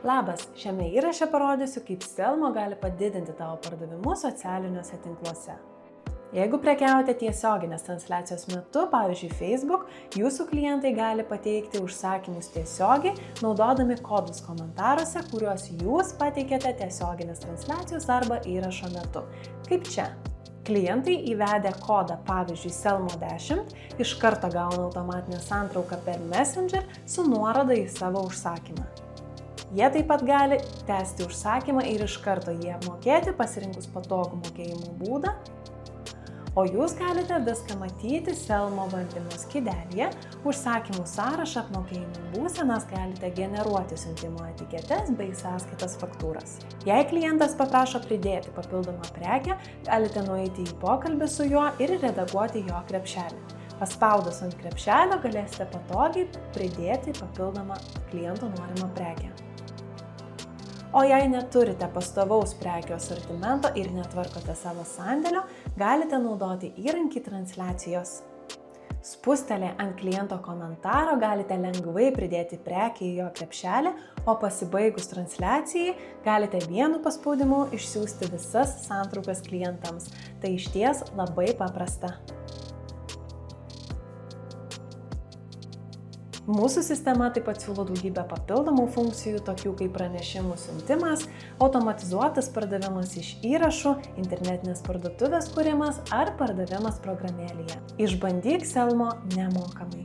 Labas, šiame įraše parodysiu, kaip Selmo gali padidinti tavo pardavimus socialiniuose tinkluose. Jeigu prekiaujate tiesioginės transliacijos metu, pavyzdžiui Facebook, jūsų klientai gali pateikti užsakymus tiesiogiai, naudodami kodus komentaruose, kuriuos jūs pateikėte tiesioginės transliacijos arba įrašo metu. Kaip čia? Klientai įvedę kodą, pavyzdžiui, Selmo 10, iš karto gauna automatinę santrauką per Messenger su nuoroda į savo užsakymą. Jie taip pat gali tęsti užsakymą ir iš karto jį apmokėti, pasirinkus patogų mokėjimo būdą, o jūs galite viską matyti Selmo valdymo skydelėje, užsakymų sąrašą, apmokėjimo būsenas, galite generuoti siuntimo etiketes bei sąskaitas faktūras. Jei klientas paprašo pridėti papildomą prekę, galite nueiti į pokalbį su juo ir redaguoti jo krepšelį. Paspaudus ant krepšelio galėsite patogiai pridėti papildomą kliento norimą prekę. O jei neturite pastovaus prekių asortimento ir netvarkote savo sandėlio, galite naudoti įrankį transliacijos. Spustelę ant kliento komentaro galite lengvai pridėti prekę į jo krepšelį, o pasibaigus transliacijai galite vienu paspaudimu išsiųsti visas santraukas klientams. Tai išties labai paprasta. Mūsų sistema taip pat siūlo daugybę papildomų funkcijų, tokių kaip pranešimų siuntimas, automatizuotas pardavimas iš įrašų, internetinės parduotuvės kūrimas ar pardavimas programėlėje. Išbandyk Selmo nemokamai.